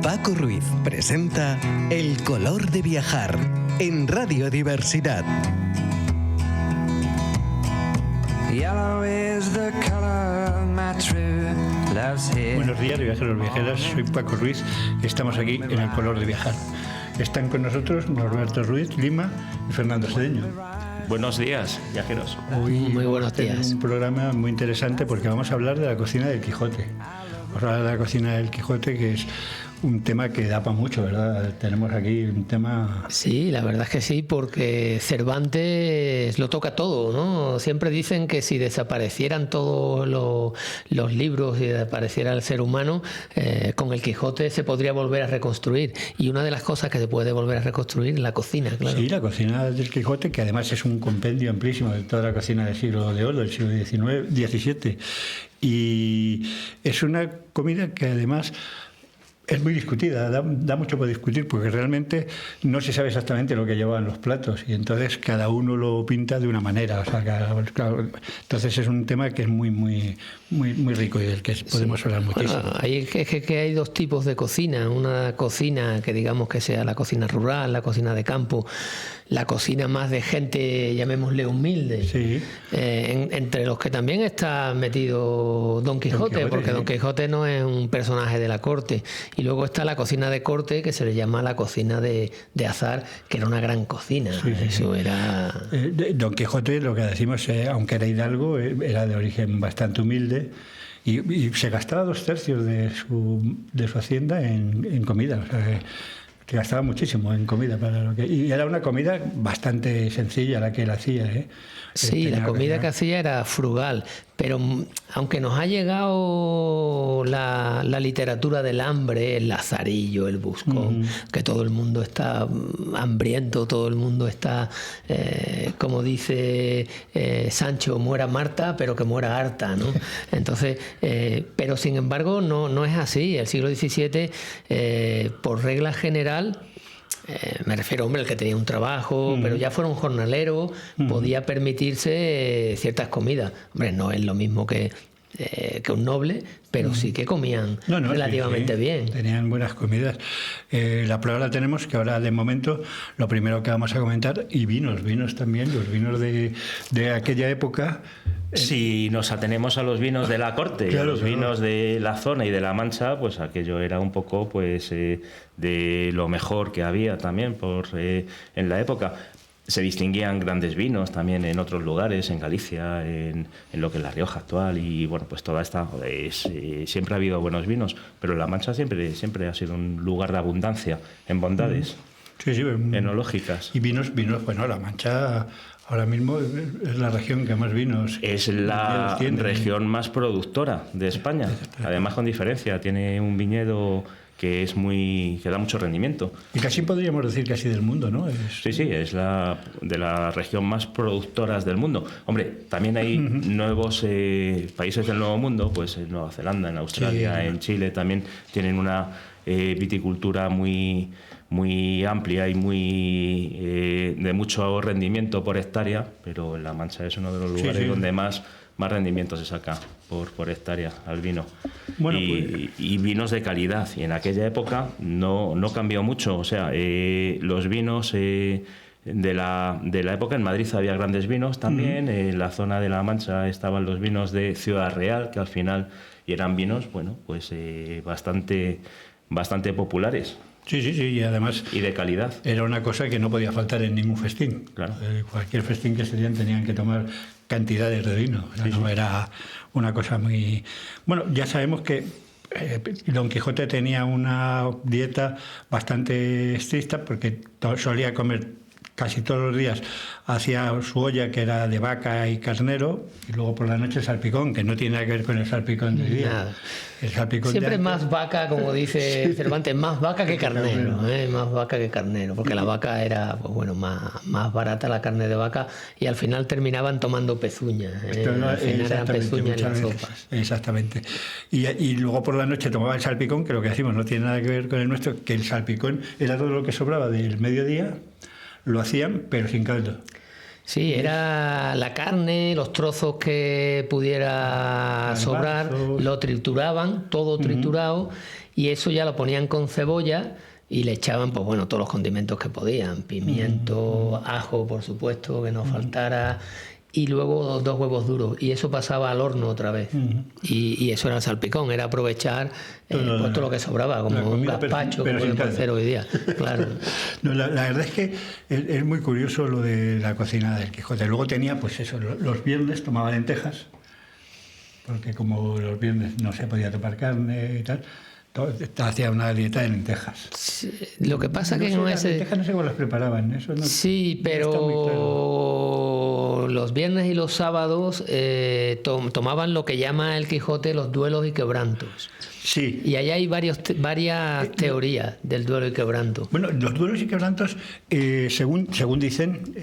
Paco Ruiz presenta El color de viajar en Radio Diversidad. Buenos días, viajeros, viajeras. Soy Paco Ruiz y estamos aquí en El color de viajar. Están con nosotros Norberto Ruiz Lima y Fernando Sedeño. Buenos días, viajeros. Hoy muy buenos días. Un programa muy interesante porque vamos a hablar de la cocina del Quijote. Vamos a hablar de la cocina del Quijote, que es un tema que da para mucho, ¿verdad? Tenemos aquí un tema... Sí, la verdad es que sí, porque Cervantes lo toca todo, ¿no? Siempre dicen que si desaparecieran todos los libros y desapareciera el ser humano, con el Quijote se podría volver a reconstruir. Y una de las cosas que se puede volver a reconstruir es la cocina, claro. Sí, la cocina del Quijote, que además es un compendio amplísimo de toda la cocina del siglo de oro, del siglo XVII. Y es una comida que además... es muy discutida, da mucho por discutir porque realmente no se sabe exactamente lo que llevan los platos y entonces cada uno lo pinta de una manera. O sea, claro, entonces es un tema que es muy rico y del que podemos hablar muchísimo. Bueno, hay dos tipos de cocina. Una cocina que digamos que sea la cocina rural, la cocina de campo, la cocina más de gente, llamémosle humilde, sí. Entre los que también está metido Don Quijote, porque Don Quijote no es un personaje de la corte. Y luego está la cocina de corte, que se le llama la cocina de azar, que era una gran cocina. Sí. Eso era... Don Quijote, lo que decimos, aunque era hidalgo, era de origen bastante humilde y se gastaba 2/3 de su hacienda en comida. O sea, que gastaba muchísimo en comida y era una comida bastante sencilla la que él hacía, ¿eh? Sí, la comida que hacía era frugal, pero aunque nos ha llegado la literatura del hambre, el lazarillo, el buscón, que todo el mundo está hambriento, todo el mundo está, como dice Sancho, muera Marta, pero que muera harta, ¿no? Entonces, pero sin embargo no es así. El siglo XVII, por regla general, me refiero, hombre, el que tenía un trabajo, pero ya fuera un jornalero, podía permitirse ciertas comidas. Hombre, no es lo mismo que un noble, pero sí que comían relativamente bien. Tenían buenas comidas. La prueba la tenemos que ahora, de momento, lo primero que vamos a comentar, y vinos también, los vinos de aquella época. Si nos atenemos a los vinos de la corte, claro, a los vinos de la zona y de la Mancha, pues aquello era un poco pues de lo mejor que había también en la época. Se distinguían grandes vinos también en otros lugares, en Galicia, en lo que es La Rioja actual, y bueno, pues toda esta... siempre ha habido buenos vinos, pero La Mancha siempre ha sido un lugar de abundancia en bondades enológicas. Y vinos, bueno, La Mancha ahora mismo es la región que más vinos... Es la región más productora de España, además con diferencia, tiene un viñedo... que da mucho rendimiento. Y casi podríamos decir casi del mundo, ¿no? Sí, es de las regiones más productoras del mundo. Hombre, también hay nuevos países del Nuevo Mundo, pues en Nueva Zelanda, en Australia, en Chile, también tienen una viticultura muy amplia y de mucho rendimiento por hectárea, pero en La Mancha es uno de los lugares donde más rendimiento se saca por hectárea al vino. Bueno, y vinos de calidad. Y en aquella época no cambió mucho. O sea, los vinos de la época, en Madrid había grandes vinos también. En la zona de La Mancha estaban los vinos de Ciudad Real, que al final eran vinos, bueno, pues bastante populares. Sí, y además... Y de calidad. Era una cosa que no podía faltar en ningún festín. Claro. Cualquier festín que se dieran tenían que tomar cantidades de vino. O sea, no era una cosa muy... Bueno, ya sabemos que Don Quijote tenía una dieta bastante estricta porque solía comer casi todos los días, hacía su olla que era de vaca y carnero, y luego por la noche el salpicón, que no tiene nada que ver con el salpicón de hoy día. Nada. El salpicón siempre es más vaca, como dice Cervantes, más vaca que carnero, más vaca que carnero, porque la vaca era, pues bueno, más barata la carne de vaca, y al final terminaban tomando pezuñas. Al final eran pezuñas en las sopas. Exactamente. Y luego por la noche tomaba el salpicón, que lo que decimos no tiene nada que ver con el nuestro, que el salpicón era todo lo que sobraba del mediodía. Lo hacían, pero sin caldo. Sí, era la carne, los trozos que pudiera sobrar, lo trituraban, todo triturado, y eso ya lo ponían con cebolla y le echaban, pues bueno, todos los condimentos que podían, pimiento, ajo, por supuesto, que no faltara, y luego 2 huevos duros, y eso pasaba al horno otra vez. Y eso era el salpicón, era aprovechar todo lo que sobraba, como un gazpacho, como podemos hacer hoy día. Claro. No, la verdad es que es muy curioso lo de la cocina del Quijote. Luego tenía, pues eso, los viernes tomaba lentejas, porque como los viernes no se podía tomar carne y tal, hacía una dieta de lentejas. Sí, lo que pasa que las lentejas no sé cómo las preparaban. Eso no, sí, pero no está muy claro. Los viernes y los sábados tomaban lo que llama el Quijote los duelos y quebrantos. Sí. Y ahí hay varias teorías del duelo y quebranto. Bueno, los duelos y quebrantos, según dicen,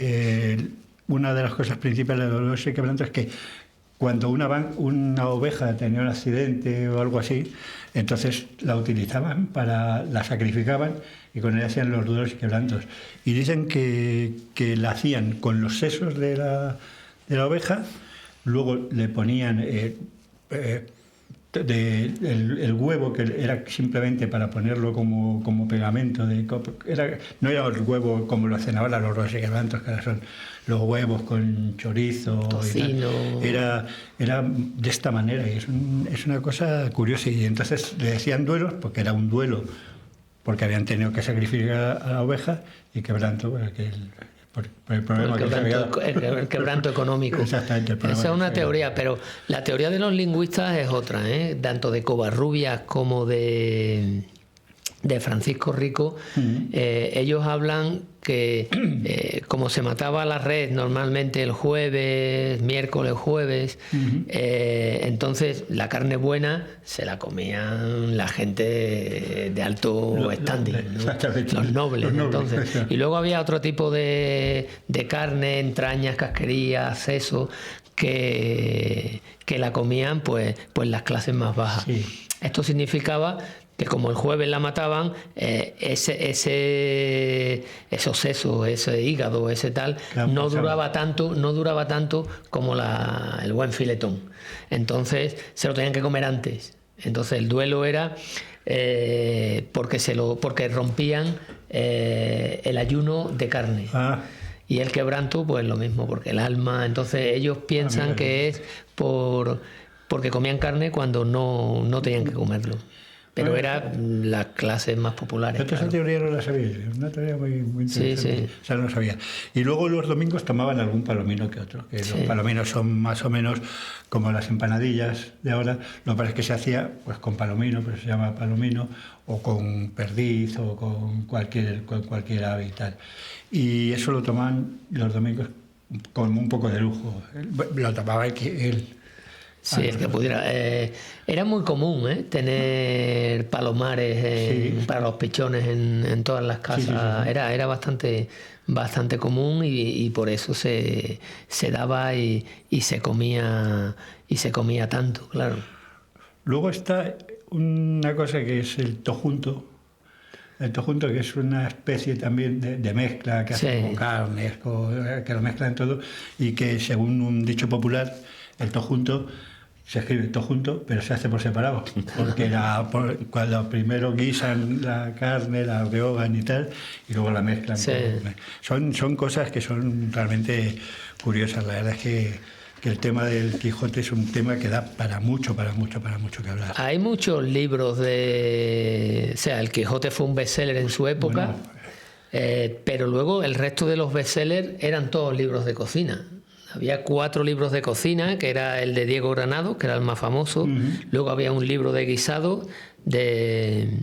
una de las cosas principales de los duelos y quebrantos es que cuando una oveja tenía un accidente o algo así, entonces la utilizaban, la sacrificaban y con ella hacían los duelos y quebrantos. Y dicen que la hacían con los sesos de la oveja, luego le ponían el huevo, que era simplemente para ponerlo como pegamento. No era el huevo como lo hacen ahora los duelos y quebrantos, que ahora son los huevos con chorizo, tocino. Era de esta manera, y es una cosa curiosa. Y entonces le decían duelos porque era un duelo, porque habían tenido que sacrificar a la oveja, y quebranto por el problema el quebranto económico. Exactamente. Esa es una teoría, pero la teoría de los lingüistas es otra, tanto de Covarrubias como de Francisco Rico. Ellos hablan que como se mataba la red normalmente el jueves, miércoles, jueves, entonces la carne buena se la comían la gente de alto standing, ¿no? Los nobles. Entonces, y luego había otro tipo de carne, entrañas, casquerías, seso, que la comían pues las clases más bajas. Sí. Esto significaba que como el jueves la mataban, esos sesos, ese hígado, ese tal, no duraba tanto como el buen filetón. Entonces se lo tenían que comer antes. Entonces el duelo era porque rompían el ayuno de carne. Y el quebranto, pues lo mismo, porque el alma. Entonces ellos piensan que es porque comían carne cuando no tenían que comerlo. Pero era las clases más populares. Yo esa teoría no la sabía, una teoría muy interesante. Sí. O sea, no sabía. Y luego los domingos tomaban algún palomino que otro, que los palominos son más o menos como las empanadillas de ahora. Lo que pasa es que se hacía pues con palomino, pero se llama palomino, o con perdiz, o con cualquier ave y tal. Y eso lo tomaban los domingos con un poco de lujo. Lo tomaba él. Sí, el que pudiera. Era muy común tener palomares para los pichones en todas las casas. Sí. Era bastante común y por eso se daba y se comía tanto, claro. Luego está una cosa que es el tojunto. El tojunto, que es una especie también de mezcla que hacen con carnes, que lo mezclan todo, y que según un dicho popular, el tojunto se escribe tojunto, pero se hace por separado, porque cuando primero guisan la carne, la rehogan y tal, y luego la mezclan. Sí. Son cosas que son realmente curiosas. La verdad es que el tema del Quijote es un tema que da para mucho que hablar. Hay muchos libros o sea, el Quijote fue un bestseller en su época, pero luego el resto de los bestsellers eran todos libros de cocina. Había 4 libros de cocina, que era el de Diego Granados, que era el más famoso. Luego había un libro de guisado de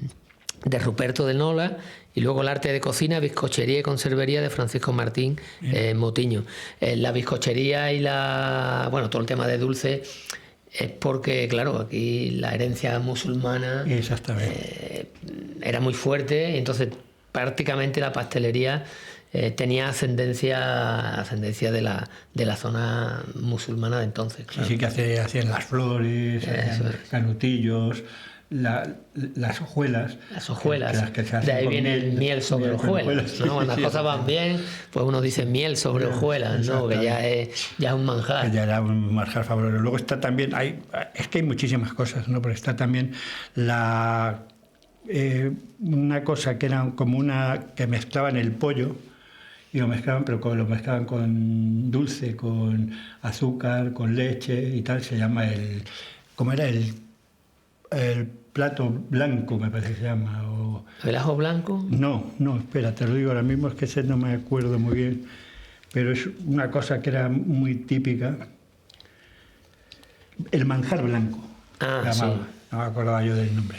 Ruperto de Nola, y luego el arte de cocina, bizcochería y conservería de Francisco Martín Motiño. La bizcochería y todo el tema de dulce es porque, claro, aquí la herencia musulmana era muy fuerte, y entonces prácticamente la pastelería tenía ascendencia de la zona musulmana de entonces. Claro. Sí, que hacían las flores, hacían canutillos, las hojuelas. Las hojuelas. Que se hacen de ahí con viene el miel sobre hojuelas, ¿no? Cuando las cosas van bien, pues uno dice miel sobre hojuelas, ¿no? Que ya es un manjar. Que ya era un manjar fabuloso. Luego está también, es que hay muchísimas cosas, ¿no? Porque está también una cosa que era como que mezclaban el pollo, y lo mezclaban, pero lo mezclaban con dulce, con azúcar, con leche y tal. Se llama ¿cómo era? El plato blanco, me parece que se llama. ¿El ajo blanco? No, espera, te lo digo ahora mismo, es que ese no me acuerdo muy bien, pero es una cosa que era muy típica. El manjar blanco. Ah, sí. No me acordaba yo del nombre.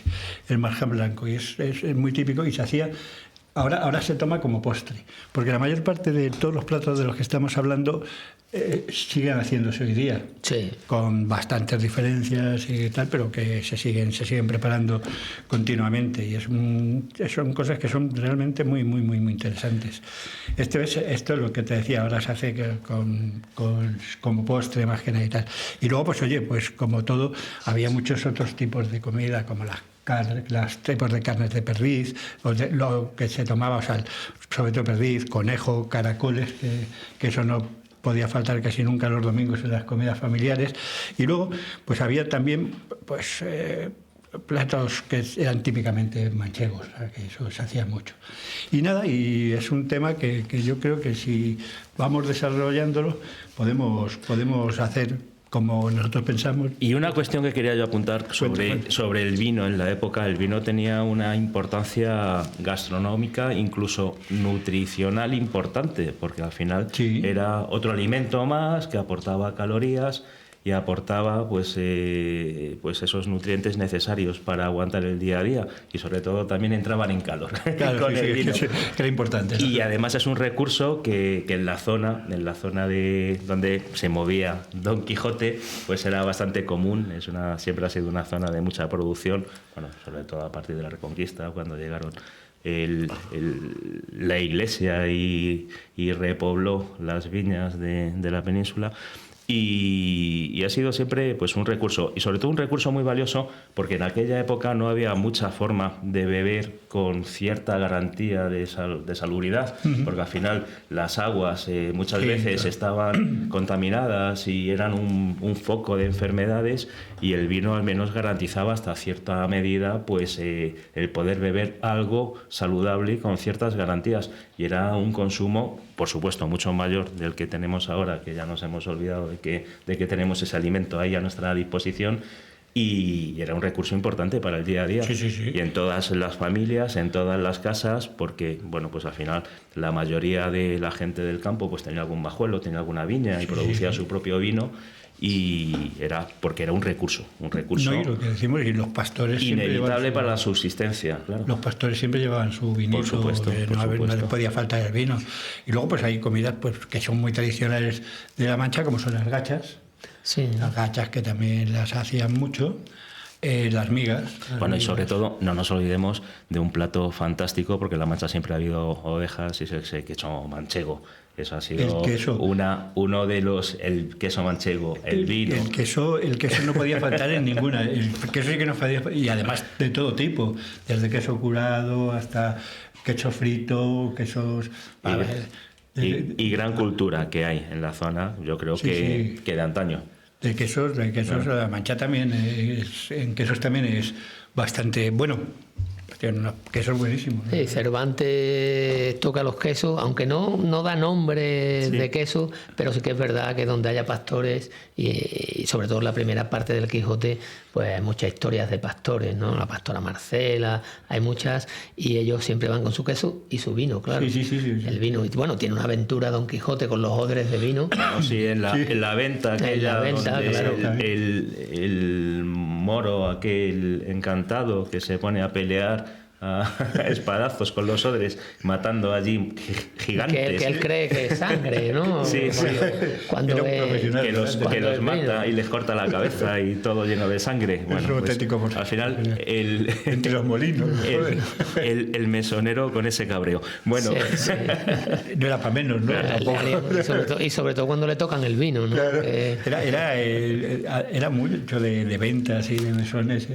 El manjar blanco, y es muy típico y se hacía. Ahora se toma como postre, porque la mayor parte de todos los platos de los que estamos hablando siguen haciéndose hoy día, sí, con bastantes diferencias y tal, pero que se siguen preparando continuamente, y son cosas que son realmente muy, muy, muy, muy interesantes. Esto es lo que te decía, ahora se hace como postre más que nada y tal. Y luego, pues oye, pues como todo, había muchos otros tipos de comida, como los tipos de carnes de perdiz, lo que se tomaba, o sea, sobre todo perdiz, conejo, caracoles, que eso no podía faltar casi nunca los domingos en las comidas familiares. Y luego, pues había también platos que eran típicamente manchegos, o sea, que eso se hacía mucho. Y nada, y es un tema que yo creo que si vamos desarrollándolo, podemos hacer como nosotros pensamos. Y una cuestión que quería yo apuntar sobre el vino en la época. El vino tenía una importancia gastronómica, incluso nutricional importante, porque al final era otro alimento más que aportaba calorías y aportaba pues esos nutrientes necesarios para aguantar el día a día, y sobre todo también entraban en calor. Claro, con el vino. Que era importante. Y además es un recurso que en la zona de donde se movía Don Quijote, pues era bastante común. Siempre ha sido una zona de mucha producción, bueno, sobre todo a partir de la Reconquista, cuando llegaron la iglesia y repobló las viñas de la península. Y ha sido siempre pues un recurso, y sobre todo un recurso muy valioso, porque en aquella época no había mucha forma de beber con cierta garantía de salubridad, porque al final las aguas muchas veces estaban contaminadas y eran un foco de enfermedades, y el vino al menos garantizaba hasta cierta medida pues el poder beber algo saludable y con ciertas garantías, y era un consumo, por supuesto, mucho mayor del que tenemos ahora, que ya nos hemos olvidado de que tenemos ese alimento ahí a nuestra disposición, y era un recurso importante para el día a día. Sí. Y en todas las familias, en todas las casas, porque bueno, pues al final la mayoría de la gente del campo pues tenía algún bajuelo, tenía alguna viña y producía su propio vino, y porque era un recurso No, y lo que decimos, y los pastores inevitable para la subsistencia, claro. Los pastores siempre llevaban su vinito, por supuesto. No les podía faltar el vino. Y luego pues hay comidas pues que son muy tradicionales de La Mancha, como son las gachas. Sí. Las gachas, que también las hacían mucho. Las migas. Bueno, y sobre todo, no nos olvidemos de un plato fantástico, porque en La Mancha siempre ha habido ovejas, y ese queso manchego. Eso ha sido uno de los... El queso manchego, el vino. El queso no podía faltar en ninguna. El queso sí que no podía, y además de todo tipo, desde queso curado hasta queso frito, quesos... Y gran cultura que hay en la zona, yo creo que de antaño. De quesos, claro. La Mancha también en quesos también es bastante bueno. Tiene quesos buenísimos, ¿no? Sí, Cervantes toca los quesos, aunque no da nombre de queso, pero sí que es verdad que donde haya pastores, y sobre todo en la primera parte del Quijote, pues hay muchas historias de pastores, ¿no? La pastora Marcela, hay muchas, y ellos siempre van con su queso y su vino, claro. Sí. El vino, y bueno, tiene una aventura Don Quijote con los odres de vino. Sí, en la venta aquella, claro. el moro aquel encantado que se pone a pelear a espadazos con los odres, matando allí gigantes. Que él cree que es sangre, ¿no? Sí. Cuando que los mata y les corta la cabeza y todo lleno de sangre. Bueno, pues, auténtico, al final entre los molinos, el mesonero con ese cabreo. Bueno, sí. No era para menos, ¿no? Y sobre todo cuando le tocan el vino, ¿no? Claro. Era mucho de ventas y de mesones.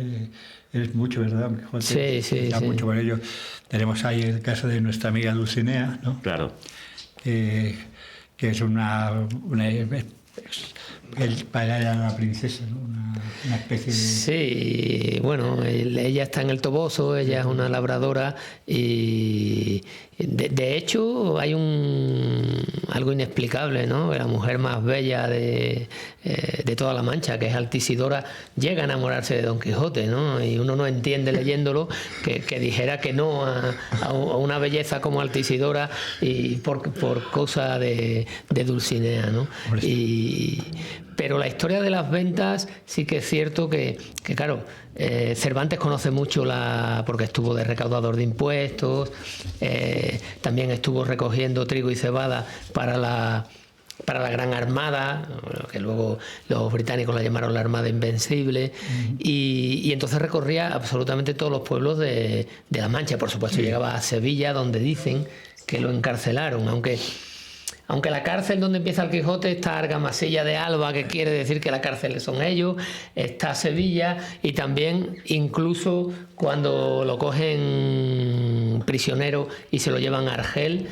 es mucho, ¿verdad? Don Quijote. Sí. Mucho con ello. Tenemos ahí el caso de nuestra amiga Dulcinea, ¿no? Claro. Que es para ella era una princesa, ¿no? Una especie de... Sí, bueno, ella está en el Toboso, ella es una labradora y de hecho hay algo inexplicable, ¿no? La mujer más bella de toda la Mancha, que es Altisidora, llega a enamorarse de Don Quijote, ¿no? Y uno no entiende leyéndolo que dijera que no a una belleza como Altisidora y por cosa de Dulcinea, ¿no? Pero la historia de las ventas sí que es cierto que claro, Cervantes conoce mucho porque estuvo de recaudador de impuestos, también estuvo recogiendo trigo y cebada para la Gran Armada, que luego los británicos la llamaron la Armada Invencible, y entonces recorría absolutamente todos los pueblos de la Mancha. Por supuesto, llegaba a Sevilla, donde dicen que lo encarcelaron, aunque la cárcel donde empieza el Quijote está Argamasilla de Alba, que quiere decir que la cárcel son ellos, está Sevilla, y también incluso cuando lo cogen prisionero y se lo llevan a Argel,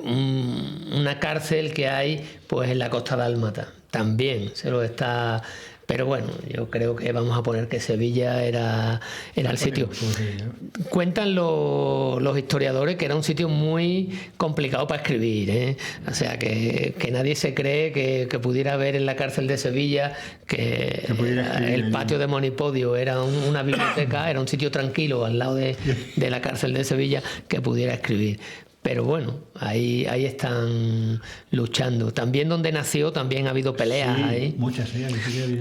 una cárcel que hay pues en la Costa Dálmata, también se lo está... Pero bueno, yo creo que vamos a poner que Sevilla era el sitio. Cuentan los historiadores que era un sitio muy complicado para escribir, ¿eh? O sea, que nadie se cree que pudiera haber en la cárcel de Sevilla que el patio de Monipodio era una biblioteca, era un sitio tranquilo al lado de la cárcel de Sevilla que pudiera escribir. Pero bueno, ahí están luchando. También donde nació también ha habido peleas ahí. Muchas, sí.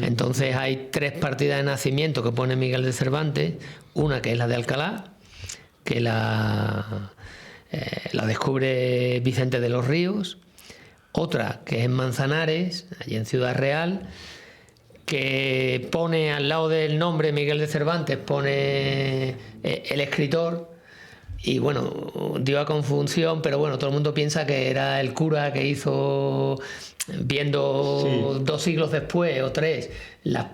Entonces hay 3 partidas de nacimiento que pone Miguel de Cervantes. Una que es la de Alcalá, que la descubre Vicente de los Ríos. Otra que es en Manzanares, allí en Ciudad Real, que pone al lado del nombre Miguel de Cervantes, pone el escritor. Y bueno, dio a confusión, pero bueno, todo el mundo piensa que era el cura que hizo, viendo 2 siglos después o 3, las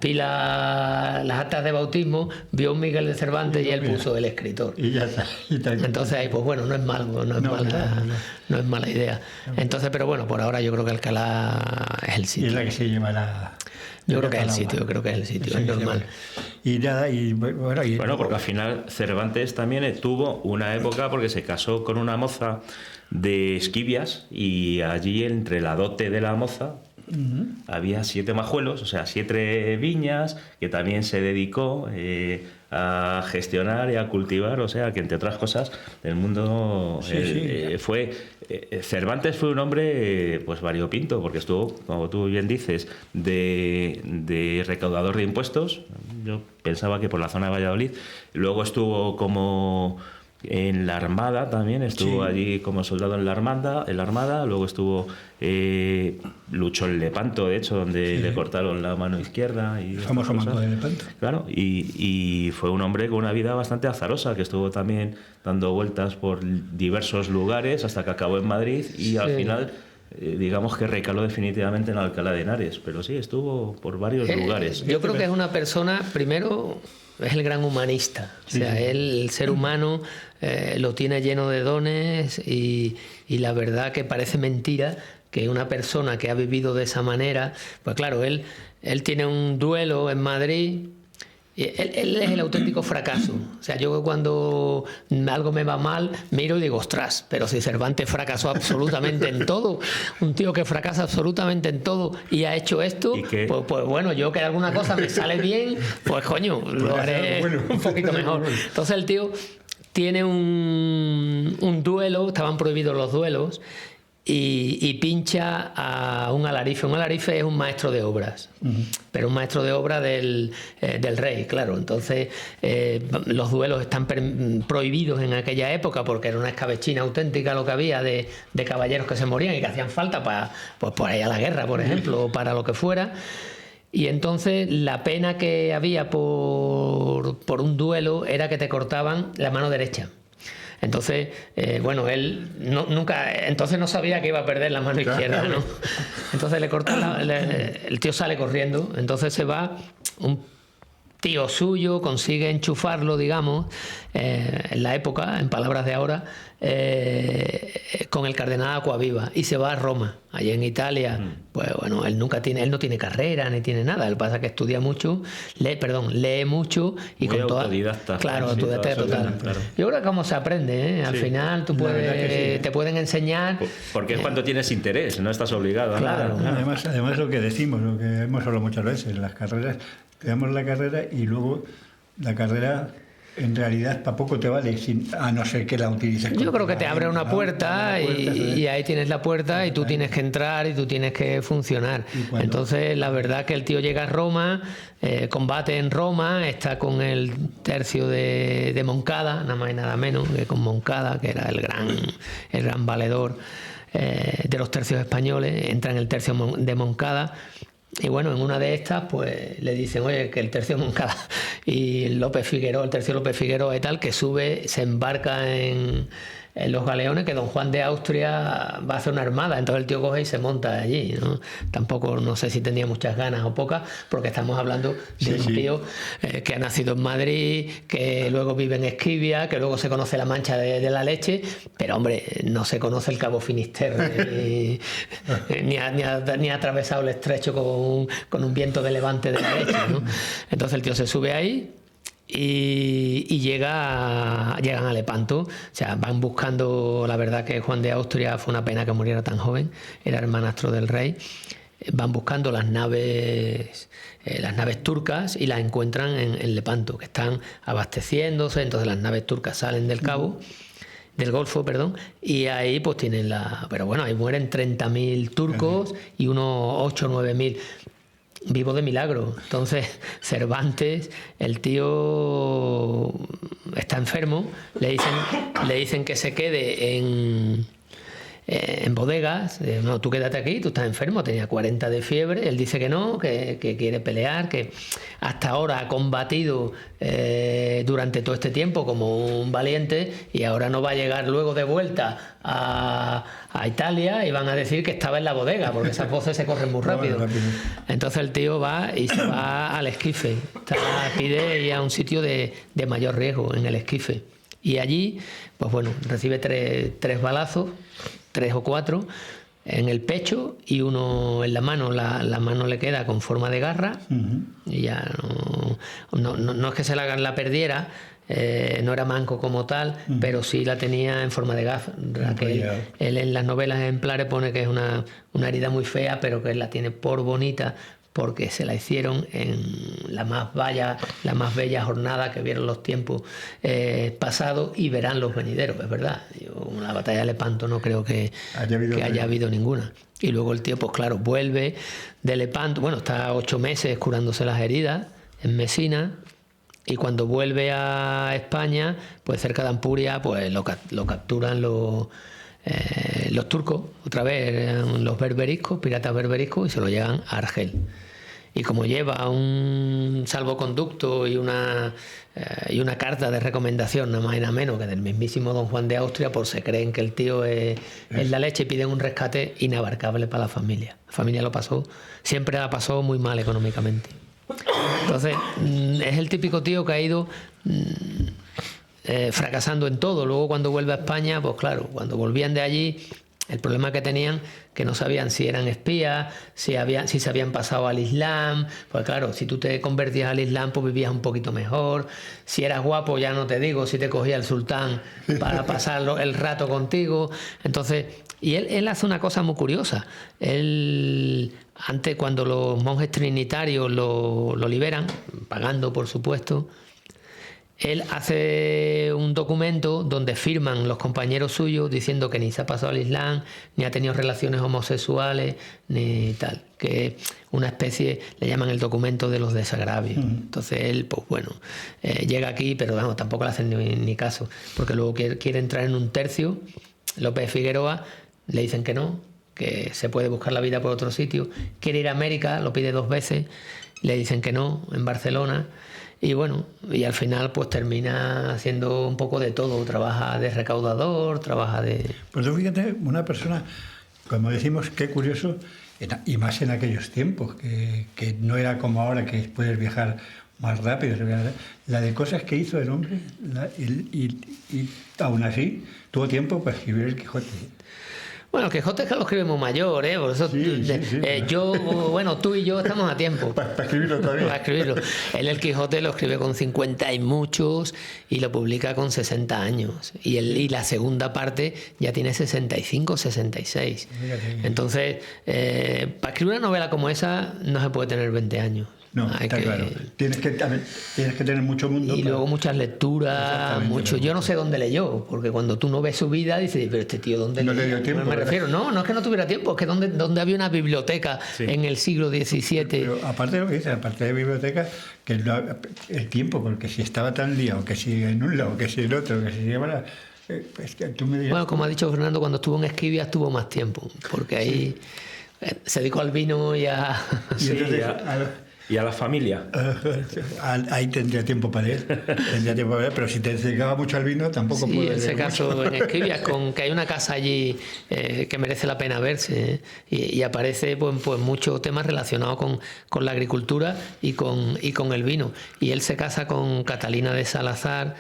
actas de bautismo, vio un Miguel de Cervantes y él puso el escritor. Y ya está. Entonces ahí, pues bueno, no es mala idea. Entonces, pero bueno, por ahora yo creo que Alcalá es el sitio. Y es la que se lleva la... Yo creo que es el sitio, es normal. Y nada, bueno, porque al final Cervantes también tuvo una época porque se casó con una moza de Esquivias y allí entre la dote de la moza había 7 majuelos, o sea, 7 viñas que también se dedicó a gestionar y a cultivar, o sea, que entre otras cosas el mundo Cervantes fue un hombre pues variopinto, porque estuvo, como tú bien dices, de recaudador de impuestos. Yo pensaba que por la zona de Valladolid. Luego estuvo como en la Armada también, estuvo allí como soldado en la Armada, luego estuvo, luchó en Lepanto, de hecho, donde le cortaron la mano izquierda. Y el famoso manto de Lepanto. Claro, y fue un hombre con una vida bastante azarosa, que estuvo también dando vueltas por diversos lugares hasta que acabó en Madrid y al final... digamos que recaló definitivamente en Alcalá de Henares, pero sí, estuvo por varios lugares. Yo creo que es una persona, primero, es el gran humanista. O sea, él, el ser humano, lo tiene lleno de dones y la verdad que parece mentira que una persona que ha vivido de esa manera, pues claro, él tiene un duelo en Madrid. Él es el auténtico fracaso. O sea, yo cuando algo me va mal, miro y digo, ostras, pero si Cervantes fracasó absolutamente en todo, un tío que fracasa absolutamente en todo y ha hecho esto, pues bueno, yo que alguna cosa me sale bien, pues coño, lo haré un poquito mejor. Entonces el tío tiene un duelo, estaban prohibidos los duelos, y pincha a un alarife. Un alarife es un maestro de obras, pero un maestro de obra del rey, claro. Entonces los duelos están prohibidos en aquella época porque era una escabechina auténtica lo que había de caballeros que se morían y que hacían falta para por ir a la guerra, por ejemplo, o para lo que fuera. Y entonces la pena que había por un duelo era que te cortaban la mano derecha. Entonces, bueno, él entonces no sabía que iba a perder la mano izquierda, ¿no? Entonces le cortan el tío sale corriendo, entonces se va tío suyo consigue enchufarlo, digamos, en la época, en palabras de ahora, con el cardenal Acquaviva, y se va a Roma. Allí en Italia, pues bueno, él no tiene carrera ni tiene nada. Él pasa que estudia mucho, lee mucho y muy con toda, autodidacta. claro, Sí, autodidacta total. claro. Yo creo que cómo se aprende, ¿eh? Al Sí. final tú te pueden enseñar. Porque es cuando tienes interés, no estás obligado a Claro. nada. Además lo que decimos, lo que hemos hablado muchas veces, las carreras, te damos la carrera y luego la carrera en realidad para poco te vale, a no ser que la utilices. Yo creo que te abre una puerta y ahí tienes la puerta y tú tienes que entrar y tú tienes que funcionar. Entonces, la verdad que el tío llega a Roma, combate en Roma, está con el tercio de Moncada, nada más y nada menos que con Moncada, que era el gran valedor de los tercios españoles, entra en el tercio de Moncada. Y bueno, en una de estas, pues le dicen, oye, que el tercio Moncada y el tercio López Figueroa y tal, que sube, se embarca en los galeones, que don Juan de Austria va a hacer una armada. Entonces el tío coge y se monta allí, ¿no? Tampoco, no sé si tenía muchas ganas o pocas, porque estamos hablando de un tío que ha nacido en Madrid, que luego vive en Esquivia, que luego se conoce la Mancha de la Leche, pero hombre, no se conoce el Cabo Finisterre, ni ha atravesado el estrecho con un viento de levante de la Leche, ¿no? Entonces el tío se sube ahí y llegan a Lepanto. O sea, van buscando. La verdad que Juan de Austria fue una pena que muriera tan joven, era hermanastro del rey. Van buscando las naves turcas y las encuentran en Lepanto, que están abasteciéndose. Entonces las naves turcas salen del Golfo, y ahí pues tienen pero bueno, ahí mueren 30.000 turcos y unos 8 o 9.000 vivo de milagro. Entonces Cervantes, el tío está enfermo, le dicen que se quede en bodegas. No, tú quédate aquí, tú estás enfermo, tenía 40 de fiebre. Él dice que no, que quiere pelear, que hasta ahora ha combatido durante todo este tiempo como un valiente, y ahora no va a llegar luego de vuelta a Italia y van a decir que estaba en la bodega, porque esas voces se corren muy rápido. Entonces el tío va y se va al esquife, pide ir a un sitio de mayor riesgo, en el esquife, y allí pues bueno, recibe tres balazos, 3 o 4 en el pecho y uno en la mano. La mano le queda con forma de garra, y ya no es que se la perdiera, no era manco como tal, pero sí la tenía en forma de garra, que él en las novelas ejemplares pone que es una herida muy fea, pero que él la tiene por bonita, porque se la hicieron en la más bella jornada que vieron los tiempos pasados y verán los venideros, es verdad. La batalla de Lepanto no creo que haya habido ninguna. Y luego el tío, pues claro, vuelve de Lepanto, bueno, está 8 meses curándose las heridas en Mesina, y cuando vuelve a España, pues cerca de Ampuria, pues lo capturan los turcos, otra vez los berberiscos, piratas berberiscos, y se lo llevan a Argel. Y como lleva un salvoconducto y una carta de recomendación, nada más y nada menos que del mismísimo don Juan de Austria, pues se creen que el tío es la leche, y piden un rescate inabarcable para la familia. La familia siempre la pasó muy mal económicamente. Entonces, es el típico tío que ha ido fracasando en todo. Luego cuando vuelve a España, pues claro, cuando volvían de allí, el problema que tenían, que no sabían si eran espías, si se habían pasado al Islam. Pues claro, si tú te convertías al Islam, pues vivías un poquito mejor. Si eras guapo, ya no te digo, si te cogía el sultán para pasar el rato contigo. Entonces, y él hace una cosa muy curiosa. Él, antes, cuando los monjes trinitarios lo liberan, pagando por supuesto, él hace un documento donde firman los compañeros suyos diciendo que ni se ha pasado al Islam, ni ha tenido relaciones homosexuales, ni tal. Que una especie, le llaman el documento de los desagravios. Entonces él, pues bueno, llega aquí, pero vamos, tampoco le hacen ni caso, porque luego quiere entrar en un tercio. López Figueroa le dicen que no, que se puede buscar la vida por otro sitio. Quiere ir a América, lo pide 2 veces, le dicen que no, en Barcelona. Y bueno, y al final pues termina haciendo un poco de todo. Trabaja de recaudador, trabaja de... Pues tú fíjate, una persona, como decimos, qué curioso, y más en aquellos tiempos, que no era como ahora, que puedes viajar más rápido. La de cosas que hizo el hombre, y aún así tuvo tiempo para escribir el Quijote. Bueno, el Quijote es que lo escribe muy mayor, ¿eh? Por eso tú y yo estamos a tiempo. Para escribirlo todavía. Para escribirlo. Él el Quijote lo escribe con 50 y muchos y lo publica con 60 años. Y la segunda parte ya tiene 65, 66. Entonces, para escribir una novela como esa no se puede tener 20 años. No, está claro. Tienes que tener mucho mundo. Y luego muchas lecturas, mucho. Yo no sé dónde leyó, porque cuando tú no ves su vida, dices, pero este tío, ¿dónde no le dio tiempo? Me refiero, no es que no tuviera tiempo, es que donde había una biblioteca en el siglo XVII. Pero aparte de lo que dices, aparte de biblioteca, que el tiempo, porque si estaba tan liado, que si en un lado, que si en otro, que si llevara. Es que tú me dirás, bueno, como ha dicho Fernando, cuando estuvo en Esquivia estuvo más tiempo, porque ahí se dedicó al vino y a. Y a la familia. Ahí tendría tiempo para leer. Pero si te dedicaba mucho al vino, tampoco puedo leer. En ese caso, en Esquivia, que hay una casa allí que merece la pena verse, y aparece pues muchos temas relacionados con la agricultura y con el vino. Y él se casa con Catalina de Salazar,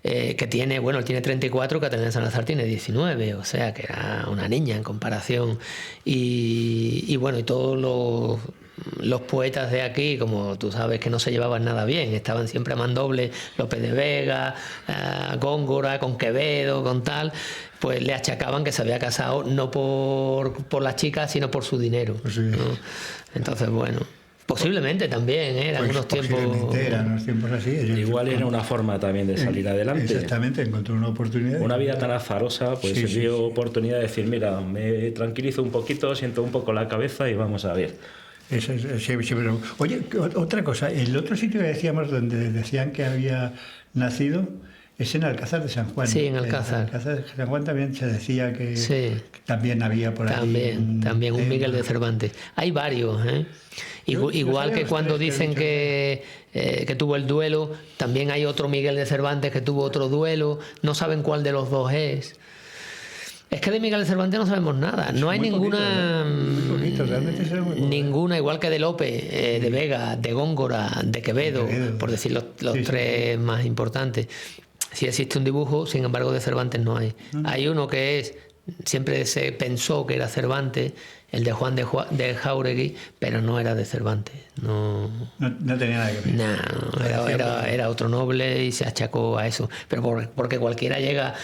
que tiene, él tiene 34, Catalina de Salazar tiene 19, o sea que era una niña en comparación. Y todos los poetas de aquí, como tú sabes, que no se llevaban nada bien, estaban siempre a mandoble, Lope de Vega, Góngora, con Quevedo, con tal, pues le achacaban que se había casado no por la chica, sino por su dinero. Pues sí. ¿no? Entonces, posiblemente también, en algunos tiempos. Eran unos tiempos así. Igual era una forma también de salir adelante. Exactamente, encontró una oportunidad. Una vida tan azarosa, pues se dio oportunidad de decir, mira, me tranquilizo un poquito, siento un poco la cabeza y vamos a ver. Pero, oye, otra cosa, el otro sitio que decíamos donde decían que había nacido es en Alcázar de San Juan. Sí, en Alcázar. En Alcázar de San Juan también se decía que también había por ahí. También un Miguel de Cervantes. Hay varios, ¿eh? Igual que cuando dicen que tuvo el duelo, también hay otro Miguel de Cervantes que tuvo otro duelo, no saben cuál de los dos es. Es que de Miguel de Cervantes no sabemos nada. No hay ninguna. Ninguna, igual que de Lope, de Vega, de Góngora, de Quevedo, por decir los tres más importantes. Sí existe un dibujo, sin embargo, de Cervantes no hay. Hay uno que siempre se pensó que era Cervantes, el de Juan de Jáuregui, pero no era de Cervantes. No tenía nada que ver. No, era otro noble y se achacó a eso. Pero porque cualquiera llega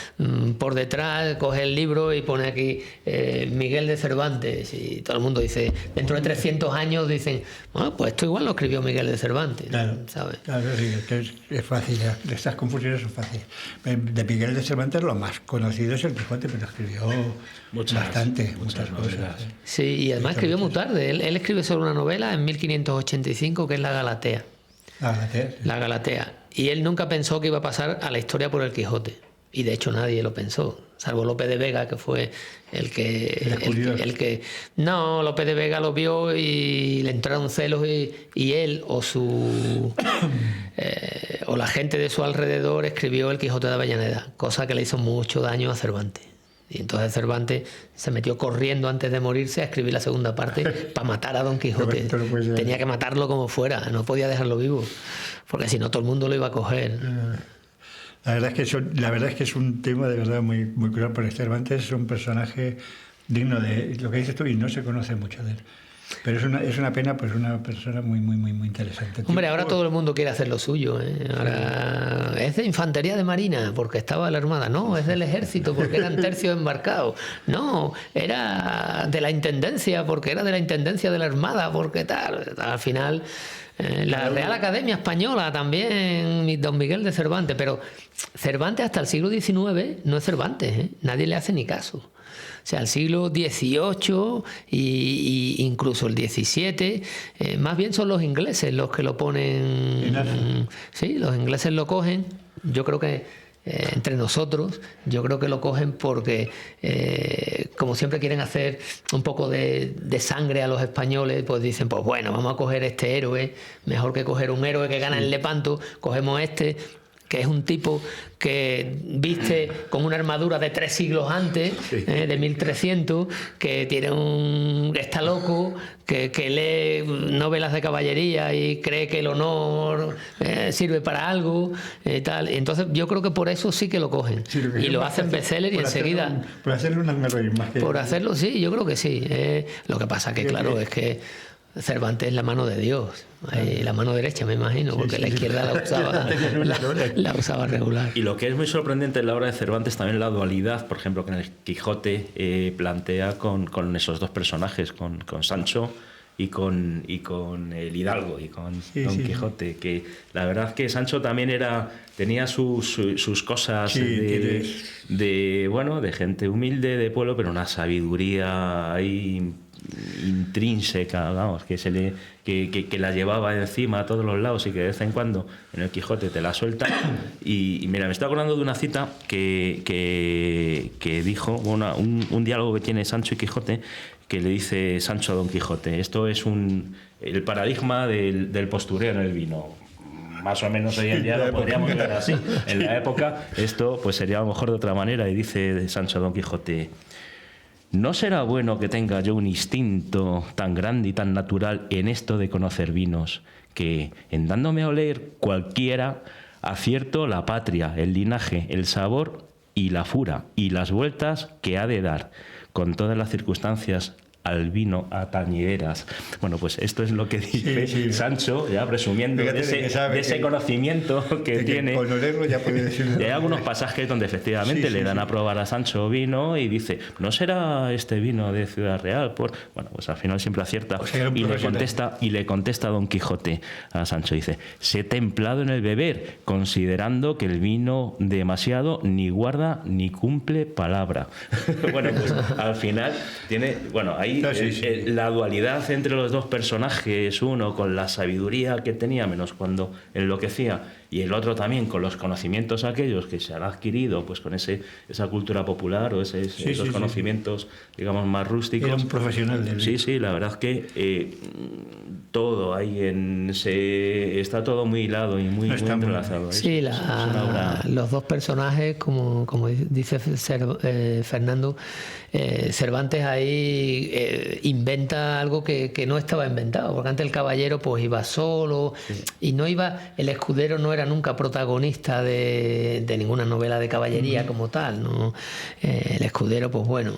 por detrás, coge el libro y pone aquí Miguel de Cervantes, y todo el mundo dice, dentro de 300 años dicen, pues esto igual lo escribió Miguel de Cervantes. Claro, ¿sabes? Claro, sí, es fácil, estas confusiones son fáciles. De Miguel de Cervantes lo más conocido es el Quijote, pero escribió muchas cosas. Sí, y además escribió muy tarde. Él escribe solo una novela en 1585, que es La Galatea. La Galatea. Y él nunca pensó que iba a pasar a la historia por el Quijote. Y de hecho nadie lo pensó, salvo Lope de Vega, que fue el que no, Lope de Vega lo vio y le entraron celos, y él o la gente de su alrededor escribió El Quijote de Avellaneda, cosa que le hizo mucho daño a Cervantes. Y entonces Cervantes se metió corriendo antes de morirse a escribir la segunda parte para matar a Don Quijote. Tenía que matarlo como fuera, no podía dejarlo vivo, porque si no todo el mundo lo iba a coger. La verdad es que es un tema de verdad muy, muy cruel, porque Cervantes es un personaje digno de lo que dices tú, y no se conoce mucho de él. Pero es una pena, pues una persona muy, muy, muy, muy interesante. Hombre, ahora todo el mundo quiere hacer lo suyo, ¿eh? Ahora es de infantería de marina porque estaba en la armada. No, es del ejército porque eran tercios embarcados. No, era de la intendencia porque era de la intendencia de la armada, porque tal. Al final, la Real Academia Española también, Don Miguel de Cervantes. Pero Cervantes hasta el siglo XIX no es Cervantes, ¿eh? Nadie le hace ni caso. O sea, el siglo XVIII y incluso el XVII, más bien son los ingleses los que lo ponen. Sí, los ingleses lo cogen. Yo creo que entre nosotros, yo creo que lo cogen porque, como siempre quieren hacer un poco de sangre a los españoles, pues dicen, pues bueno, vamos a coger este héroe, mejor que coger un héroe que gana en Lepanto, cogemos este. que es un tipo que viste con una armadura de 3 siglos antes, de 1300, que está loco, que lee novelas de caballería y cree que el honor sirve para algo, tal. Entonces yo creo que por eso sí que lo cogen. Sí, y lo hacen bestseller y enseguida... Por hacerlo unas más que... Por hacerlo, sí, yo creo que sí. Lo que pasa que, claro, es que Cervantes es la mano de Dios, la mano derecha, me imagino, porque la izquierda la usaba regular. Y lo que es muy sorprendente en la obra de Cervantes también la dualidad, por ejemplo, que en el Quijote plantea con esos dos personajes, con Sancho y con el Hidalgo y con Don Quijote, que la verdad que Sancho también tenía sus cosas de gente humilde, de pueblo, pero una sabiduría ahí intrínseca, vamos, que la llevaba encima a todos los lados y que de vez en cuando en el Quijote te la suelta. Y mira, me estoy acordando de una cita que dijo, un diálogo que tiene Sancho y Quijote, que le dice Sancho a Don Quijote: esto es el paradigma del postureo en el vino. Más o menos hoy en día lo podríamos ver así. En la época esto pues sería a lo mejor de otra manera. Y dice Sancho a Don Quijote: ¿no será bueno que tenga yo un instinto tan grande y tan natural en esto de conocer vinos, que en dándome a oler cualquiera acierto la patria, el linaje, el sabor y la fura y las vueltas que ha de dar con todas las circunstancias al vino atañederas? Bueno, pues esto es lo que dice Sancho, ya presumiendo de ese conocimiento que tiene. Con olerlo ya puede decir. Y hay algunos pasajes donde efectivamente le dan a probar a Sancho vino y dice: ¿no será este vino de Ciudad Real? Bueno, pues al final siempre acierta. O sea, y le contesta Don Quijote a Sancho, dice: sé templado en el beber, considerando que el vino demasiado ni guarda ni cumple palabra. Bueno, pues al final tiene, ahí la dualidad entre los dos personajes, uno con la sabiduría que tenía menos cuando enloquecía, y el otro también con los conocimientos aquellos que se han adquirido pues con esa cultura popular o esos conocimientos digamos más rústicos. Era un profesional del vino. Sí, la verdad que todo ahí está todo muy hilado y muy entrelazado. Sí, los dos personajes, como dice Fernando, Cervantes ahí inventa algo que no estaba inventado, porque antes el caballero pues iba solo y el escudero no era nunca protagonista de ninguna novela de caballería como tal, ¿no? El escudero pues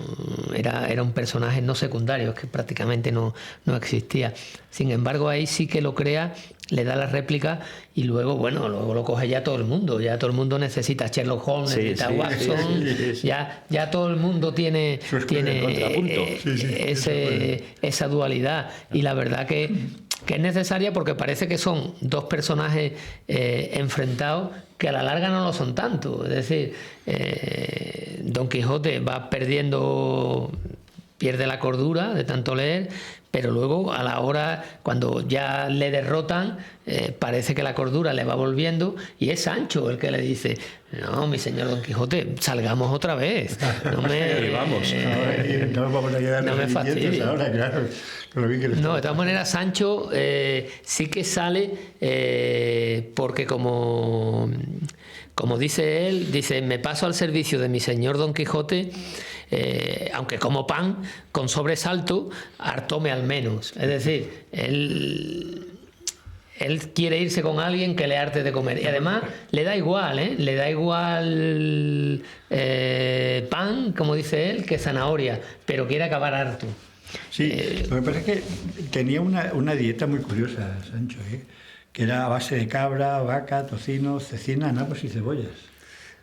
era un personaje no secundario, es que prácticamente no existía. Sin embargo, ahí sí que lo crea, le da la réplica y luego lo coge ya todo el mundo. Ya todo el mundo necesita Sherlock Holmes, necesita Watson. Ya todo el mundo tiene esa dualidad. Y la verdad que es necesaria, porque parece que son dos personajes enfrentados que a la larga no lo son tanto. Es decir, Don Quijote va pierde la cordura de tanto leer, pero luego a la hora, cuando ya le derrotan, parece que la cordura le va volviendo, y es Sancho el que le dice: no, mi señor Don Quijote, salgamos otra vez. No me fastidies. Ahora, claro. No, de todas maneras, Sancho sí que sale porque como dice él, me paso al servicio de mi señor Don Quijote, aunque como pan, con sobresalto, hartóme al menos. Es decir, él quiere irse con alguien que le harte de comer. Y además le da igual, pan, como dice él, que zanahoria, pero quiere acabar harto. Sí, lo que pasa es que tenía una dieta muy curiosa, Sancho, que era a base de cabra, vaca, tocino, cecina, nabos y cebollas.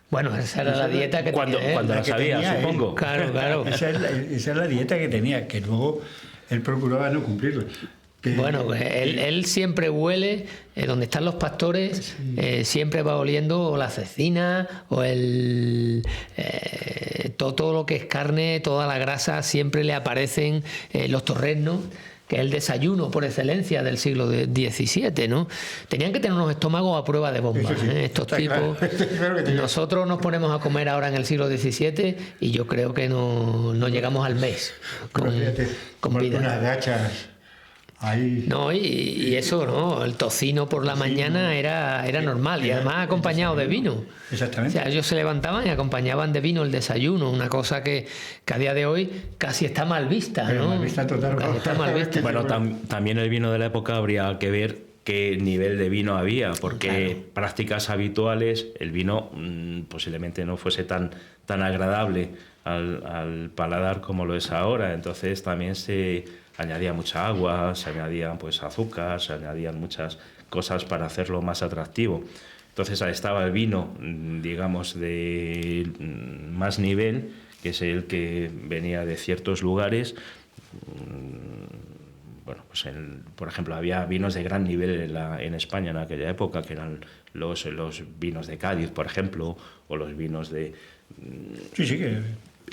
Bueno, esa era la dieta que cuando la sabía, supongo. Claro. Esa es la dieta que tenía, que luego él procuraba no cumplirla. Él siempre huele, donde están los pastores, siempre va oliendo la cecina o todo lo que es carne, toda la grasa, siempre le aparecen los torreznos, que es el desayuno por excelencia del siglo XVII, ¿no? Tenían que tener unos estómagos a prueba de bomba, estos tipos. Claro. Nosotros nos ponemos a comer ahora en el siglo XVII y yo creo que no llegamos al mes con vida. Unas gachas Ahí. No, y eso, ¿no? El tocino por la mañana era normal, y además acompañado de vino. Exactamente. O sea, ellos se levantaban y acompañaban de vino el desayuno, una cosa que a día de hoy casi está mal vista, Pero ¿no? mal vista total. Casi está mal vista. Bueno, también el vino de la época habría que ver qué nivel de vino había, porque prácticas habituales, el vino posiblemente no fuese tan agradable al paladar como lo es ahora. Entonces también se añadía mucha agua, se añadían pues azúcar, se añadían muchas cosas para hacerlo más atractivo. Entonces ahí estaba el vino, digamos, de más nivel, que es el que venía de ciertos lugares. Bueno, pues por ejemplo, había vinos de gran nivel en España en aquella época, que eran los vinos de Cádiz, por ejemplo, o los vinos de... Sí, que...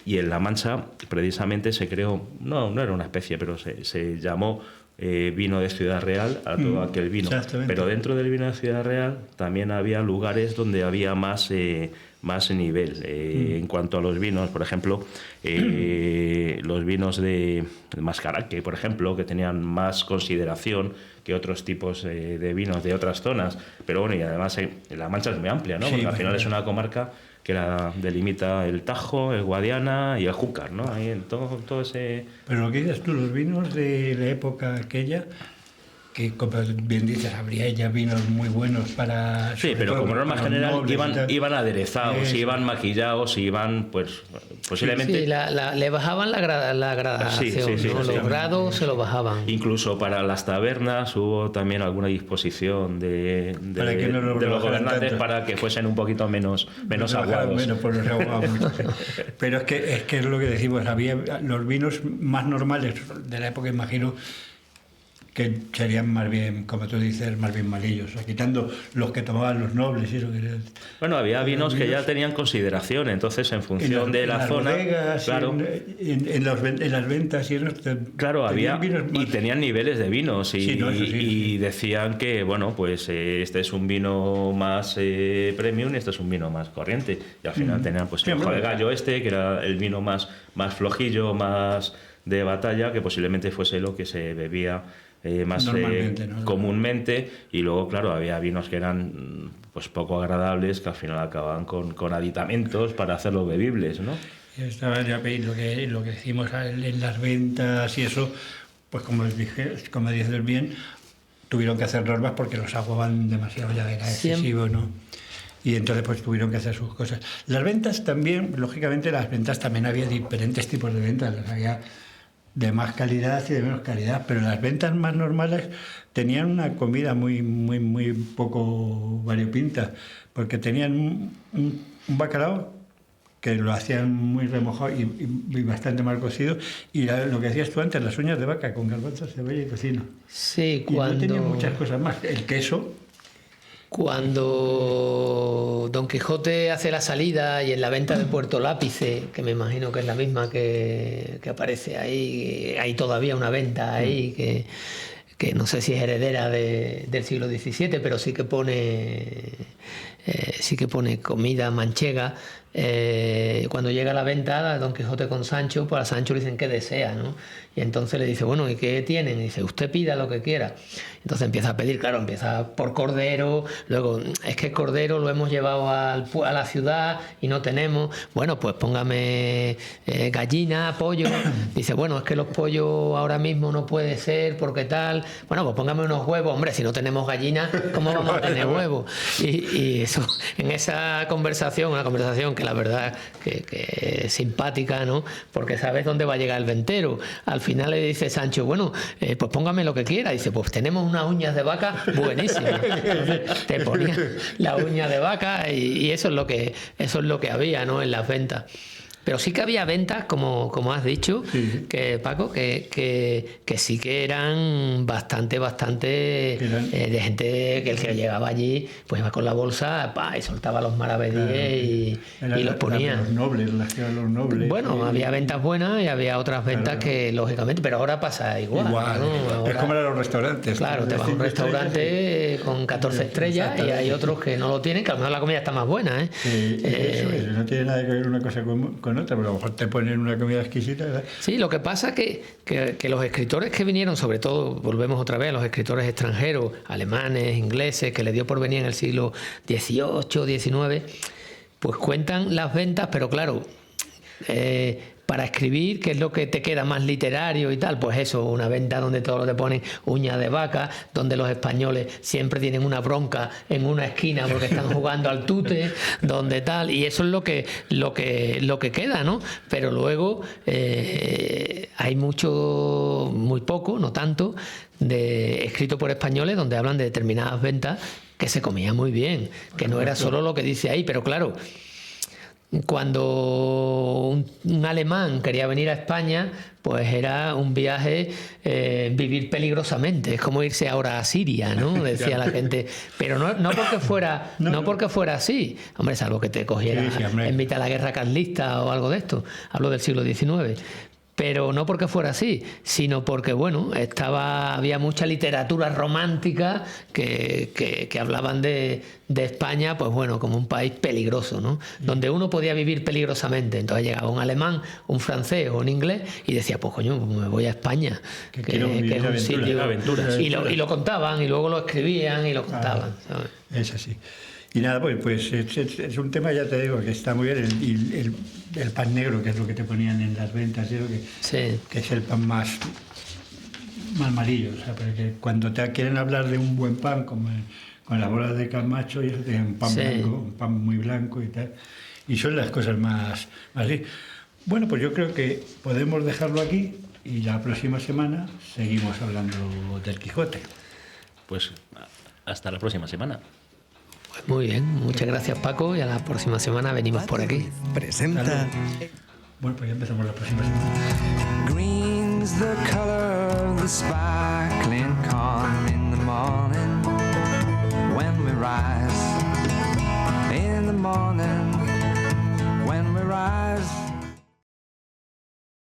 Y en La Mancha, precisamente, se creó, no era una especie, pero se llamó vino de Ciudad Real a todo aquel vino. Pero dentro del vino de Ciudad Real también había lugares donde había más nivel. En cuanto a los vinos, por ejemplo, los vinos de Mascaraque, por ejemplo, que tenían más consideración que otros tipos de vinos de otras zonas. Pero bueno, y además La Mancha es muy amplia, ¿no? Sí, porque al final es una comarca que delimita el Tajo, el Guadiana y el Júcar, ¿no? Ahí en todo ese... Pero lo que dices tú, los vinos de la época aquella, que como bien dices, habría ya vinos muy buenos para... Sí, pero como norma general iban aderezados, iban maquillados, iban, pues, posiblemente... Sí, le bajaban la gradación, sí, ¿no? Los grados se lo bajaban. Incluso para las tabernas hubo también alguna disposición de los gobernantes tanto, para que fuesen un poquito menos aguados. Menos, pues se aguaban mucho. Pero es que es lo que decimos, había los vinos más normales de la época, imagino, que serían más bien, como tú dices, más bien malillos, o sea, quitando los que tomaban los nobles y eso que... Bueno, había vinos que ya tenían consideración, entonces en función de la zona... Bodegas, claro, en las ventas y eso... Claro, había... Y tenían niveles de vinos y decían que, bueno, pues este es un vino más premium y este es un vino más corriente. Y al final tenían pues el ojo de gallo que era el vino más flojillo, más de batalla, que posiblemente fuese lo que se bebía más comúnmente, y luego claro había vinos que eran pues poco agradables, que al final acababan con aditamentos para hacerlos bebibles, ¿no? Estaba ya lo que decimos en las ventas y eso, pues como dices bien, tuvieron que hacer normas porque los aguaban demasiado, ya era excesivo, ¿no? Y entonces pues tuvieron que hacer sus cosas. Las ventas también, lógicamente las ventas también había diferentes tipos de ventas, las había de más calidad y de menos calidad, pero las ventas más normales tenían una comida muy poco variopinta, porque tenían un bacalao que lo hacían muy remojado y bastante mal cocido, y lo que decías tú antes, las uñas de vaca con garbanzos, cebolla y tocino. Sí, y no tenían muchas cosas más. El queso... Cuando Don Quijote hace la salida y en la venta de Puerto Lápice, que me imagino que es la misma que aparece ahí, hay todavía una venta ahí que no sé si es heredera del siglo XVII, pero sí que pone comida manchega. Cuando llega a la venta Don Quijote con Sancho, pues a Sancho le dicen qué desea, ¿no? Y entonces le dice, bueno, ¿y qué tienen? Y dice, usted pida lo que quiera. Entonces empieza a pedir, claro, empieza por cordero, luego es que el cordero lo hemos llevado a la ciudad y no tenemos, bueno, pues póngame gallina, pollo. Dice, bueno, es que los pollos ahora mismo no puede ser porque tal, bueno, pues póngame unos huevos, hombre, si no tenemos gallina, ¿cómo vamos a tener huevos? Y eso, en esa conversación, una conversación que la verdad que es simpática, ¿no? Porque sabes dónde va a llegar el ventero. Al final le dice Sancho, bueno, pues póngame lo que quiera. Dice, pues tenemos unas uñas de vaca buenísimas. Entonces, te ponía la uña de vaca y eso es lo que había, ¿no? En las ventas. Pero sí que había ventas, como has dicho, sí. Que Paco, que sí que eran bastante de gente que el que llegaba allí, pues iba con la bolsa y soltaba los maravedíes y los ponía. Los nobles. Bueno, había ventas buenas y había otras ventas que, lógicamente, pero ahora pasa igual. ¿No? Ahora, es como en los restaurantes. Claro, te vas a un restaurante con 14 estrellas y hay otros que no lo tienen, que a lo mejor la comida está más buena, ¿eh? Eso no tiene nada que ver una cosa con en otra, pero a lo mejor te ponen una comida exquisita, ¿verdad? Sí, lo que pasa que los escritores que vinieron, sobre todo, volvemos otra vez a los escritores extranjeros, alemanes, ingleses, que le dio por venir en el siglo XVIII, XIX, pues cuentan las ventas, pero claro, para escribir, ¿qué es lo que te queda más literario y tal? Pues eso, una venta donde todo te ponen uñas de vaca, donde los españoles siempre tienen una bronca en una esquina porque están jugando al tute, donde tal, y eso es lo que queda, ¿no? Pero luego hay mucho, muy poco, no tanto, de escrito por españoles donde hablan de determinadas ventas que se comía muy bien, que no era solo lo que dice ahí, pero claro, cuando un alemán quería venir a España, pues era un viaje, vivir peligrosamente, es como irse ahora a Siria, ¿no? Decía la gente, pero no porque fuera, no porque fuera así, hombre, salvo que te cogiera en mitad de la guerra carlista o algo de esto, hablo del siglo XIX. Pero no porque fuera así, sino porque, bueno, había mucha literatura romántica que hablaban de España, pues bueno, como un país peligroso, ¿no? Donde uno podía vivir peligrosamente. Entonces llegaba un alemán, un francés o un inglés y decía, pues coño, me voy a España, que es un sitio... aventuras. Y lo contaban, y luego lo escribían y lo contaban, ¿sabes? Es así. Y nada, pues es un tema, ya te digo, que está muy bien. El pan negro, que es lo que te ponían en las ventas, que es el pan más malillo. O sea, porque cuando te quieren hablar de un buen pan, como con las bolas de Camacho, y de un pan blanco, un pan muy blanco y tal. Y son las cosas más así. Bueno, pues yo creo que podemos dejarlo aquí y la próxima semana seguimos hablando del Quijote. Pues hasta la próxima semana. Muy bien, muchas gracias Paco, y a la próxima semana venimos por aquí. Presenta. Bueno, pues ya empezamos la próxima semana. Green's the color of the sparkling corn.